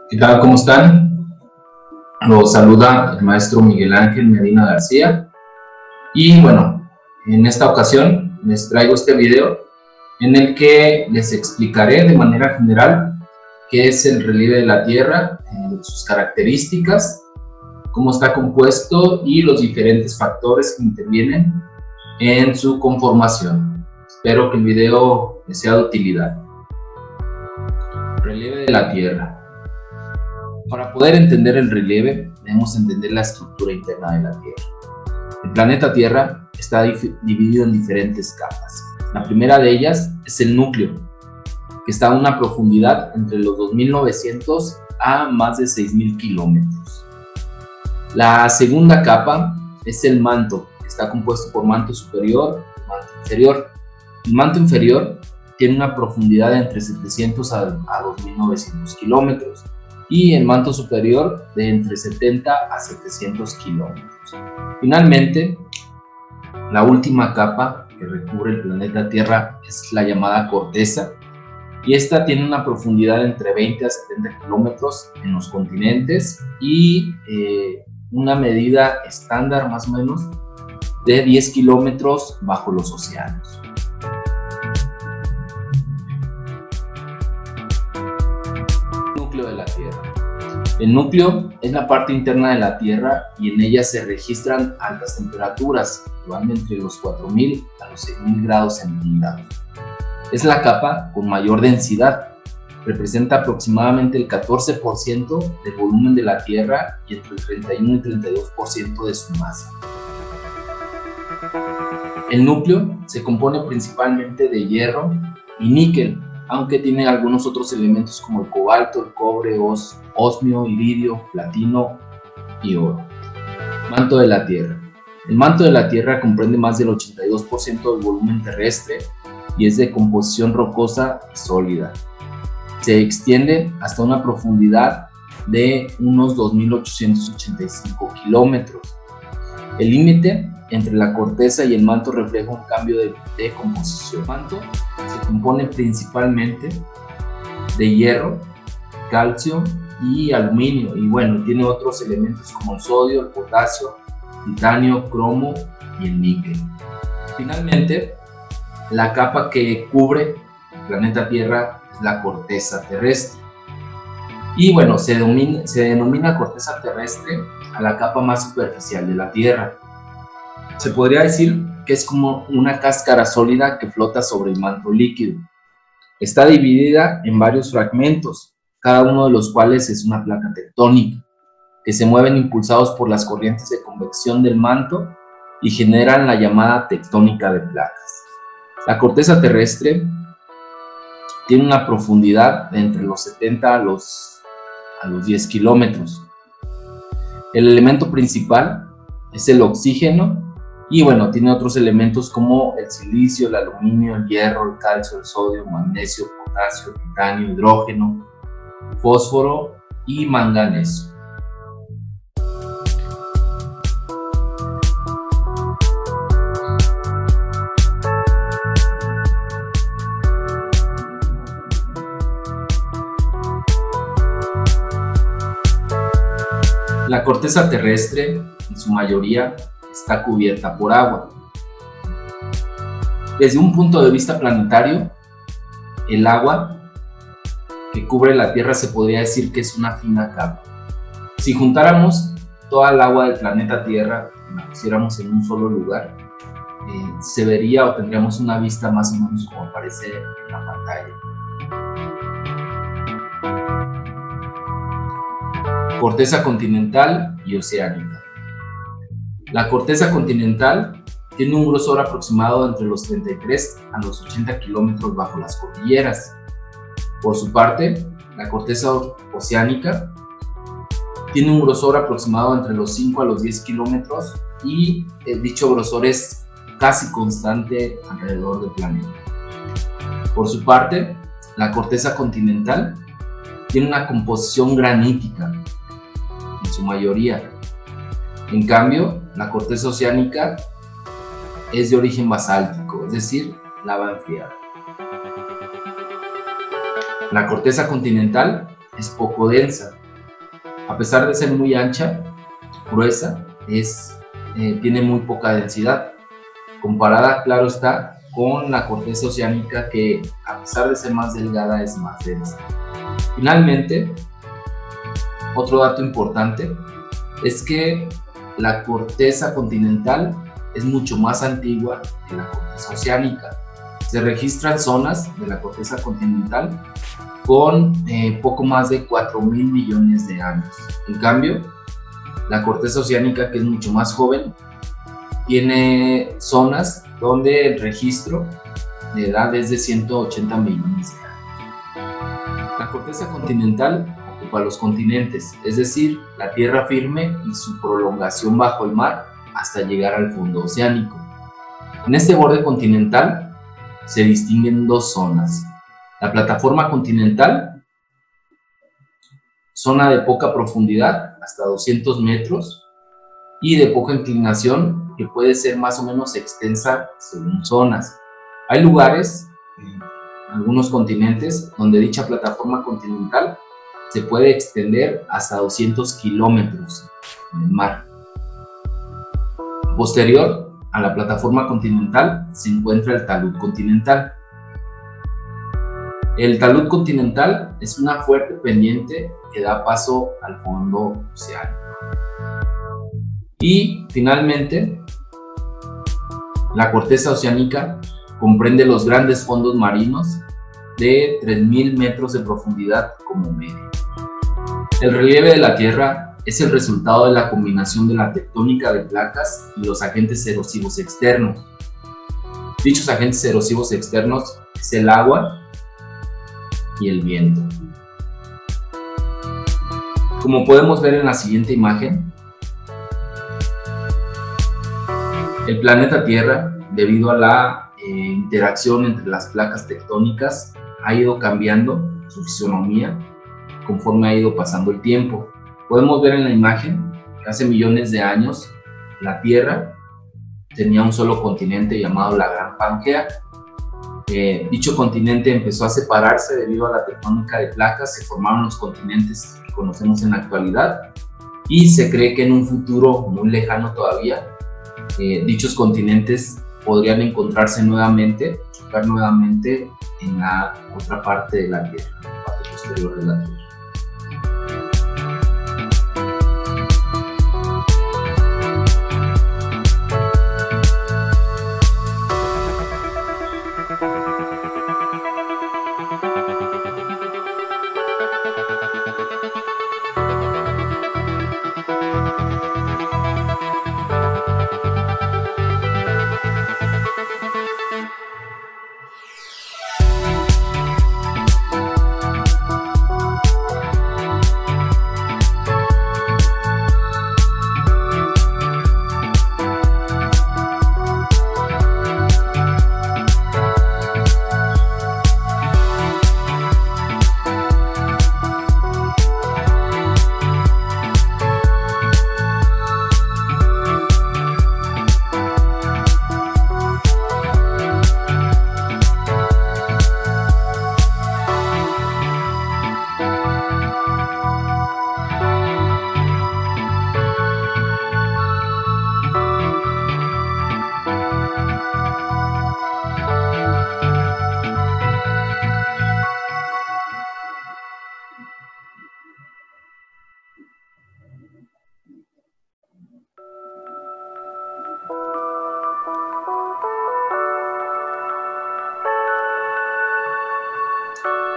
¿Qué tal? ¿Cómo están? Los saluda el maestro Miguel Ángel Medina García. Y bueno, en esta ocasión les traigo este video en el que les explicaré de manera general qué es el relieve de la Tierra, sus características, cómo está compuesto y los diferentes factores que intervienen en su conformación. Espero que el video les sea de utilidad. Relieve de la Tierra. Para poder entender el relieve, debemos entender la estructura interna de la Tierra. El planeta Tierra está dividido en diferentes capas. La primera de ellas es el núcleo, que está a una profundidad entre los 2.900 a más de 6.000 kilómetros. La segunda capa es el manto, que está compuesto por manto superior y manto inferior. El manto inferior tiene una profundidad de entre 700 a 2.900 kilómetros. Y el manto superior de entre 70 a 700 kilómetros. Finalmente, la última capa que recubre el planeta Tierra es la llamada corteza, y esta tiene una profundidad de entre 20 a 70 kilómetros en los continentes y una medida estándar más o menos de 10 kilómetros bajo los océanos. De la Tierra. El núcleo es la parte interna de la Tierra y en ella se registran altas temperaturas que van entre los 4.000 a los 6.000 grados centígrados. Es la capa con mayor densidad, representa aproximadamente el 14% del volumen de la Tierra y entre el 31 y 32% de su masa. El núcleo se compone principalmente de hierro y níquel, aunque tiene algunos otros elementos como el cobalto, el cobre, osmio, iridio, platino y oro. Manto de la Tierra. El manto de la Tierra comprende más del 82% del volumen terrestre y es de composición rocosa y sólida. Se extiende hasta una profundidad de unos 2.885 kilómetros. El límite entre la corteza y el manto refleja un cambio de composición. El manto se compone principalmente de hierro, calcio y aluminio, y bueno, tiene otros elementos como el sodio, el potasio, titanio, cromo y el níquel. Finalmente, la capa que cubre el planeta Tierra es la corteza terrestre. Y bueno, se denomina corteza terrestre a la capa más superficial de la Tierra. Se podría decir que es como una cáscara sólida que flota sobre el manto líquido. Está dividida en varios fragmentos, cada uno de los cuales es una placa tectónica, que se mueven impulsados por las corrientes de convección del manto y generan la llamada tectónica de placas. La corteza terrestre tiene una profundidad de entre los 70 a los 10 kilómetros. El elemento principal es el oxígeno. Y bueno, tiene otros elementos como el silicio, el aluminio, el hierro, el calcio, el sodio, magnesio, potasio, titanio, hidrógeno, fósforo y manganeso. La corteza terrestre, en su mayoría, está cubierta por agua. Desde un punto de vista planetario, el agua que cubre la Tierra se podría decir que es una fina capa. Si juntáramos toda el agua del planeta Tierra y la pusiéramos en un solo lugar, se vería o tendríamos una vista más o menos como aparece en la pantalla. Corteza continental y oceánica. La corteza continental tiene un grosor aproximado entre los 33 a los 80 kilómetros bajo las cordilleras. Por su parte, la corteza oceánica tiene un grosor aproximado entre los 5 a los 10 kilómetros y dicho grosor es casi constante alrededor del planeta. Por su parte, la corteza continental tiene una composición granítica, en su mayoría. En cambio, la corteza oceánica es de origen basáltico, es decir, lava enfriada. La corteza continental es poco densa, A pesar de ser muy ancha, gruesa, tiene muy poca densidad, comparada, claro está, con la corteza oceánica, que a pesar de ser más delgada es más densa. Finalmente, otro dato importante es que la corteza continental es mucho más antigua que la corteza oceánica. Se registran zonas de la corteza continental con poco más de 4.000 millones de años. En cambio, la corteza oceánica, que es mucho más joven, tiene zonas donde el registro de edad es de 180 millones de años. La corteza continental ocupa los continentes, es decir, la tierra firme y su prolongación bajo el mar hasta llegar al fondo oceánico. En este borde continental se distinguen dos zonas: la plataforma continental, zona de poca profundidad, hasta 200 metros, y de poca inclinación, que puede ser más o menos extensa según zonas. Hay lugares, en algunos continentes, donde dicha plataforma continental se puede extender hasta 200 kilómetros en el mar. Posterior a la plataforma continental se encuentra el talud continental. El talud continental es una fuerte pendiente que da paso al fondo oceánico. Y finalmente, la corteza oceánica comprende los grandes fondos marinos de 3.000 metros de profundidad como media. El relieve de la Tierra es el resultado de la combinación de la tectónica de placas y los agentes erosivos externos. Dichos agentes erosivos externos es el agua y el viento. Como podemos ver en la siguiente imagen, el planeta Tierra, debido a la interacción entre las placas tectónicas, ha ido cambiando su fisonomía conforme ha ido pasando el tiempo. Podemos ver en la imagen que hace millones de años la Tierra tenía un solo continente llamado la Gran Pangea. Dicho continente empezó a separarse debido a la tectónica de placas, se formaron los continentes que conocemos en la actualidad, y se cree que en un futuro muy lejano todavía, dichos continentes podrían encontrarse nuevamente, chocar nuevamente en la otra parte de la Tierra, en la parte posterior de la Tierra.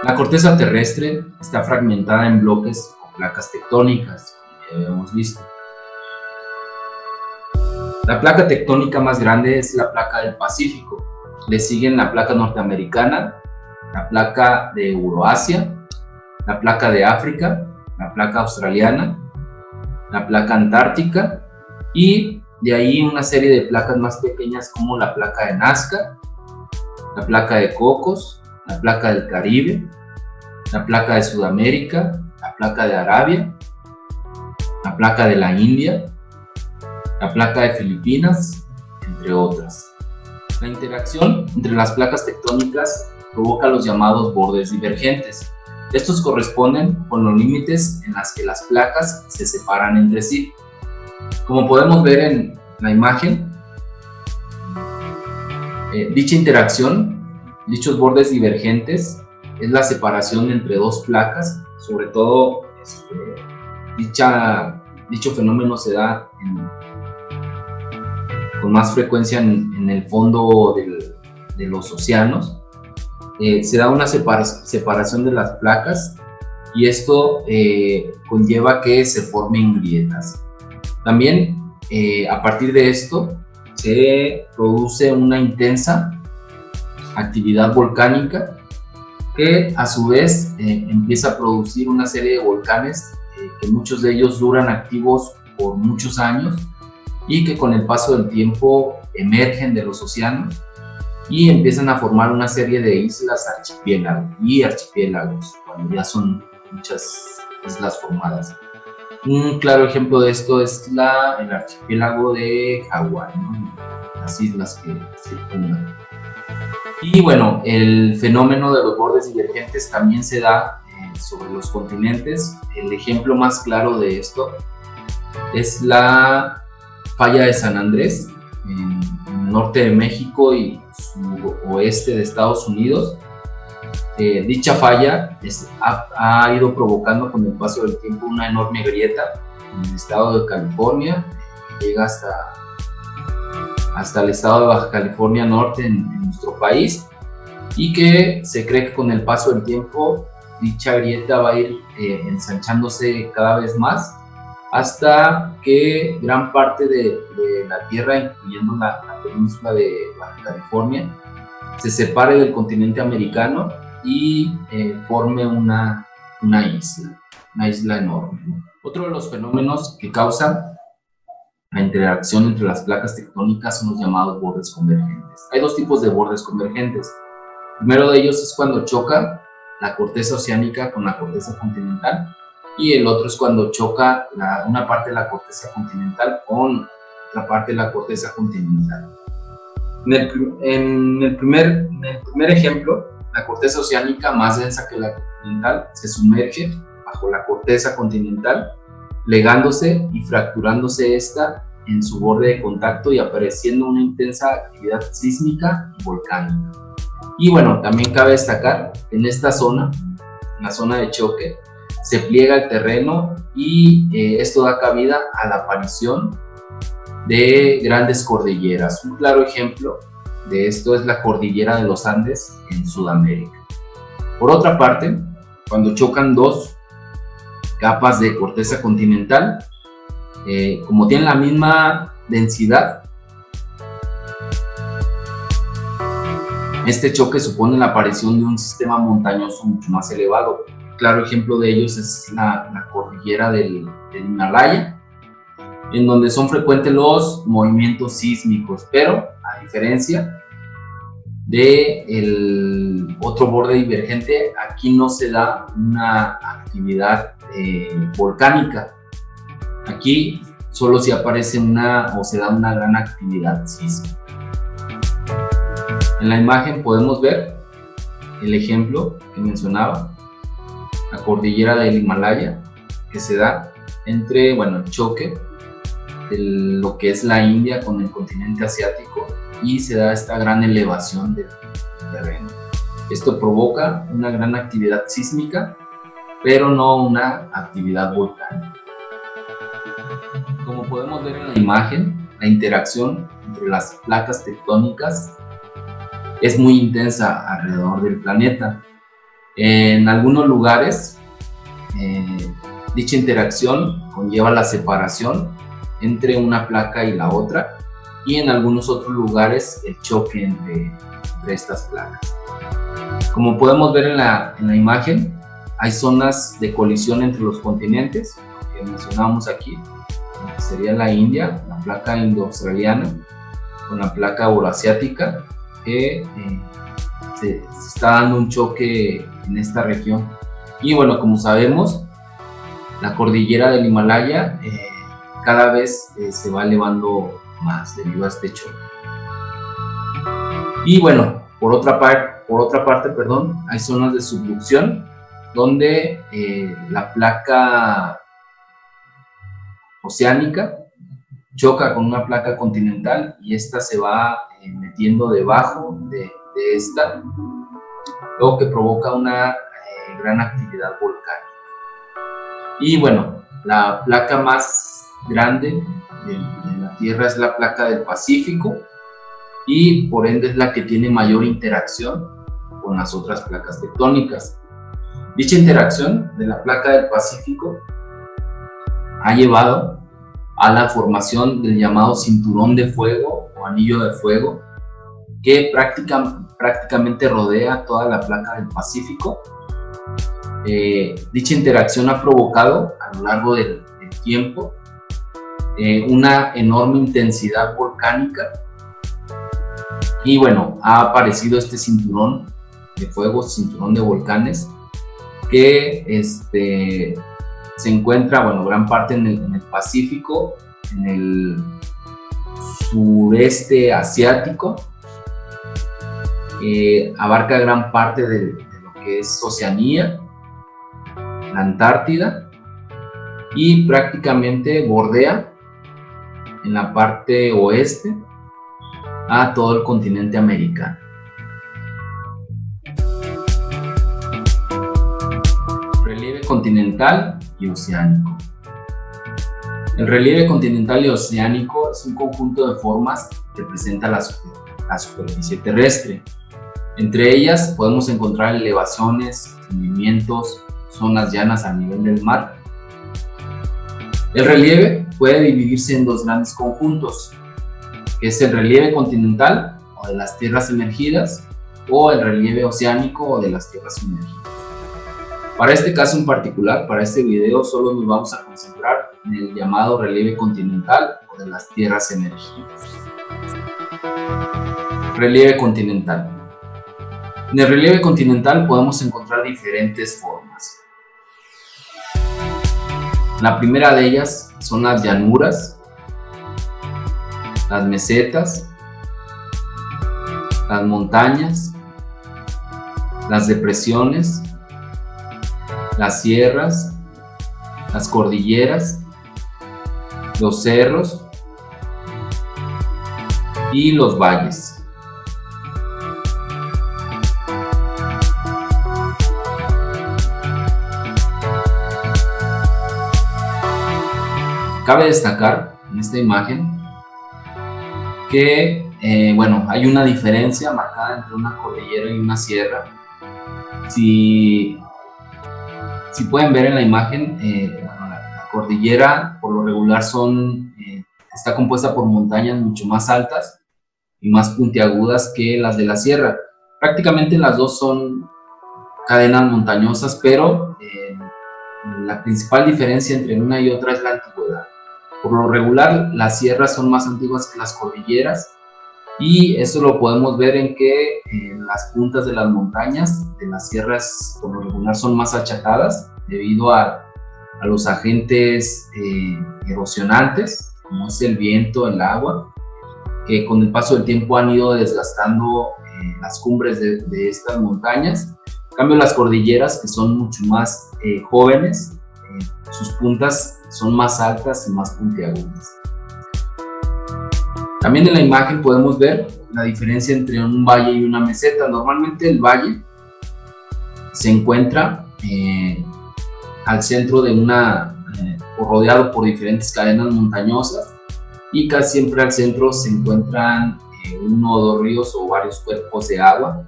La corteza terrestre está fragmentada en bloques o placas tectónicas, como ya habíamos visto. La placa tectónica más grande es la placa del Pacífico. Le siguen la placa norteamericana, la placa de Euroasia, la placa de África, la placa australiana, la placa antártica, y de ahí una serie de placas más pequeñas como la placa de Nazca, la placa de Cocos, la placa del Caribe, la placa de Sudamérica, la placa de Arabia, la placa de la India, la placa de Filipinas, entre otras. La interacción entre las placas tectónicas provoca los llamados bordes divergentes. Estos corresponden con los límites en las que las placas se separan entre sí. Como podemos ver en la imagen, dicha interacción, dichos bordes divergentes, es la separación entre dos placas. Sobre todo dicho fenómeno se da con más frecuencia en el fondo de los océanos. Se da una separación de las placas y esto conlleva que se formen grietas. También a partir de esto se produce una intensa actividad volcánica que a su vez empieza a producir una serie de volcanes que muchos de ellos duran activos por muchos años y que con el paso del tiempo emergen de los océanos y empiezan a formar una serie de islas archipiélagos, cuando ya son muchas islas formadas. Un claro ejemplo de esto es el archipiélago de Hawái, ¿no? Las islas que circundan. Y bueno, el fenómeno de los bordes divergentes también se da sobre los continentes. El ejemplo más claro de esto es la falla de San Andrés, en el norte de México y oeste de Estados Unidos. Dicha falla ha ido provocando con el paso del tiempo una enorme grieta en el estado de California, que llega hasta el estado de Baja California Norte en nuestro país, y que se cree que con el paso del tiempo dicha grieta va a ir ensanchándose cada vez más hasta que gran parte de la Tierra, incluyendo la península de Baja California, se separe del continente americano y forme una isla enorme, ¿no? Otro de los fenómenos que causan la interacción entre las placas tectónicas son los llamados bordes convergentes. Hay dos tipos de bordes convergentes. El primero de ellos es cuando choca la corteza oceánica con la corteza continental, y el otro es cuando choca una parte de la corteza continental con otra parte de la corteza continental. En el primer ejemplo, la corteza oceánica, más densa que la continental, se sumerge bajo la corteza continental, plegándose y fracturándose esta en su borde de contacto y apareciendo una intensa actividad sísmica y volcánica. Y bueno, también cabe destacar que en esta zona, en la zona de choque, se pliega el terreno y esto da cabida a la aparición de grandes cordilleras. Un claro ejemplo de esto es la cordillera de los Andes en Sudamérica. Por otra parte, cuando chocan dos capas de corteza continental, como tienen la misma densidad, este choque supone la aparición de un sistema montañoso mucho más elevado. Claro ejemplo de ellos es la cordillera del Himalaya, en donde son frecuentes los movimientos sísmicos, pero a diferencia del otro borde divergente, aquí no se da una actividad volcánica. Aquí solo se aparece se da una gran actividad sísmica. En la imagen podemos ver el ejemplo que mencionaba, la cordillera del Himalaya, que se da entre, el choque de lo que es la India con el continente asiático, y se da esta gran elevación del terreno. Esto provoca una gran actividad sísmica, pero no una actividad volcánica. Como podemos ver en la imagen, la interacción entre las placas tectónicas es muy intensa alrededor del planeta. En algunos lugares, dicha interacción conlleva la separación entre una placa y la otra, y en algunos otros lugares el choque entre estas placas. Como podemos ver en la imagen, hay zonas de colisión entre los continentes que mencionamos aquí. Sería la India, la placa indo-australiana con la placa euroasiática, que se está dando un choque en esta región. Y bueno, como sabemos, la cordillera del Himalaya cada vez se va elevando más debido a este choque. Y bueno, por otra parte, hay zonas de subducción donde la placa oceánica choca con una placa continental y esta se va metiendo debajo de esta, lo que provoca una gran actividad volcánica. Y bueno, la placa más grande de la Tierra es la placa del Pacífico, y por ende es la que tiene mayor interacción con las otras placas tectónicas. Dicha interacción de la placa del Pacífico ha llevado a la formación del llamado cinturón de fuego o anillo de fuego, que prácticamente rodea toda la placa del Pacífico. Dicha interacción ha provocado a lo largo del tiempo una enorme intensidad volcánica, y bueno, ha aparecido este cinturón de fuego, cinturón de volcanes, que se encuentra, bueno, gran parte en el Pacífico, en el sureste asiático, abarca gran parte de lo que es Oceanía, la Antártida, y prácticamente bordea en la parte oeste a todo el continente americano. Relieve continental y oceánico. El relieve continental y oceánico es un conjunto de formas que presenta la superficie terrestre. Entre ellas podemos encontrar elevaciones, hundimientos, zonas llanas a nivel del mar. El relieve puede dividirse en dos grandes conjuntos, que es el relieve continental o de las tierras emergidas, o el relieve oceánico o de las tierras sumergidas. Para este caso en particular, para este video, solo nos vamos a concentrar en el llamado relieve continental o de las tierras emergidas. Relieve continental. En el relieve continental podemos encontrar diferentes formas. La primera de ellas son las llanuras, las mesetas, las montañas, las depresiones, las sierras, las cordilleras, los cerros y los valles. Cabe destacar en esta imagen que bueno, hay una diferencia marcada entre una cordillera y una sierra. Si pueden ver en la imagen, la cordillera por lo regular está compuesta por montañas mucho más altas y más puntiagudas que las de la sierra. Prácticamente las dos son cadenas montañosas, pero la principal diferencia entre una y otra es la antigüedad. Por lo regular, las sierras son más antiguas que las cordilleras, y eso lo podemos ver en que las puntas de las montañas de las sierras por lo regular son más achatadas debido a los agentes erosionantes, como es el viento, el agua, que con el paso del tiempo han ido desgastando las cumbres de estas montañas. En cambio, las cordilleras, que son mucho más jóvenes, sus puntas son más altas y más puntiagudas. También en la imagen podemos ver la diferencia entre un valle y una meseta. Normalmente el valle se encuentra al centro de rodeado por diferentes cadenas montañosas, y casi siempre al centro se encuentran uno o dos ríos o varios cuerpos de agua,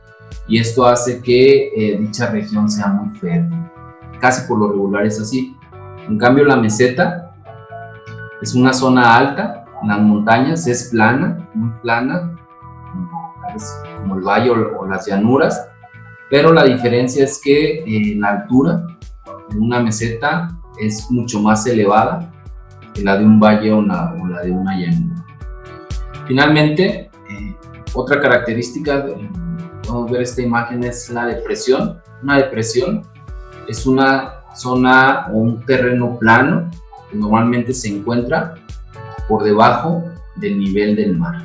y esto hace que dicha región sea muy fértil. Casi por lo regular es así. En cambio, la meseta es una zona alta en las montañas, es plana, muy plana, como el valle o las llanuras, pero la diferencia es que la altura de una meseta es mucho más elevada que la de un valle o la de una llanura. Finalmente, otra característica, podemos ver esta imagen, es la depresión. Una depresión es una zona o un terreno plano que normalmente se encuentra por debajo del nivel del mar.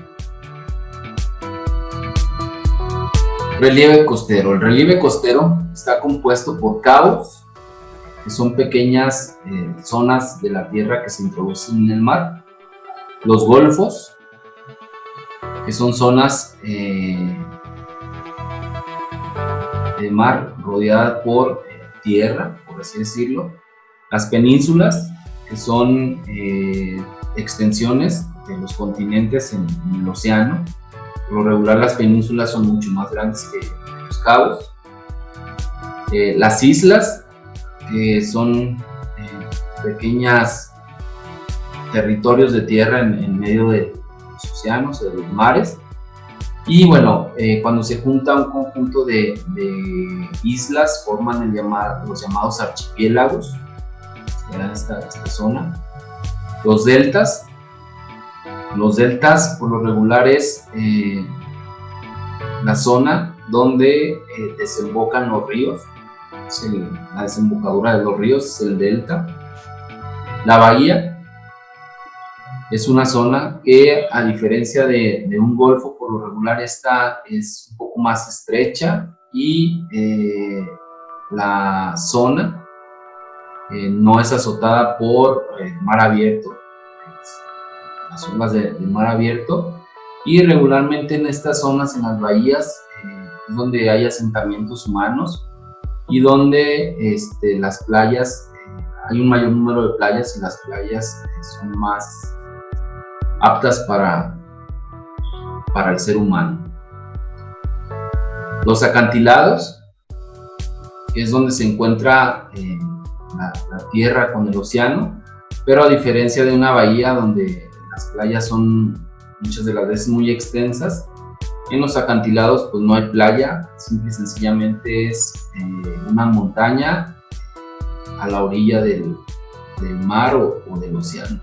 Relieve costero. El relieve costero está compuesto por cabos, que son pequeñas zonas de la tierra que se introducen en el mar. Los golfos, que son zonas de mar rodeadas por tierra, por así decirlo. Las penínsulas, que son extensiones de los continentes en el océano. Por lo regular las penínsulas son mucho más grandes que los cabos. Las islas, que son pequeños territorios de tierra en medio de los océanos, de los mares. Y bueno, cuando se junta un conjunto de islas, forman los llamados archipiélagos, esta zona. Los deltas por lo regular es la zona donde desembocan los ríos, la desembocadura de los ríos es el delta. La bahía es una zona que, a diferencia de un golfo, por lo regular esta es un poco más estrecha y la zona no es azotada por mar abierto, las olas de mar abierto, y regularmente en estas zonas, en las bahías, es donde hay asentamientos humanos y donde las playas, hay un mayor número de playas y las playas son más aptas para el ser humano. Los acantilados, que es donde se encuentra la tierra con el océano, pero a diferencia de una bahía donde las playas son muchas de las veces muy extensas, en los acantilados pues no hay playa, simple y sencillamente es una montaña a la orilla del mar o del océano.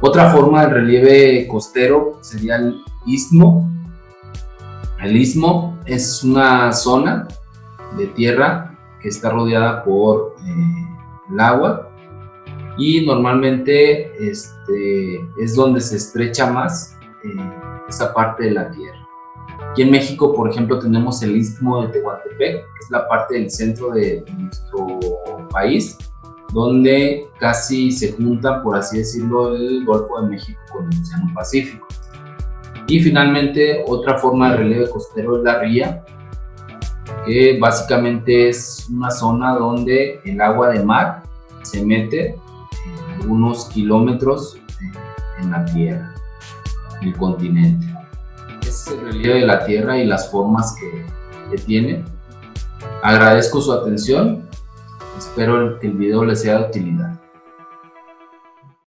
Otra forma de relieve costero sería el istmo. El istmo es una zona de tierra que está rodeada por el agua y normalmente es donde se estrecha más esa parte de la tierra. Aquí en México, por ejemplo, tenemos el istmo de Tehuantepec, que es la parte del centro de nuestro país, donde casi se juntan, por así decirlo, el Golfo de México con el Océano Pacífico. Y finalmente, otra forma de relieve costero es la ría, que básicamente es una zona donde el agua de mar se mete unos kilómetros en la tierra, en el continente. Es el relieve de la tierra y las formas que tiene. Agradezco su atención. Espero que el video les sea de utilidad.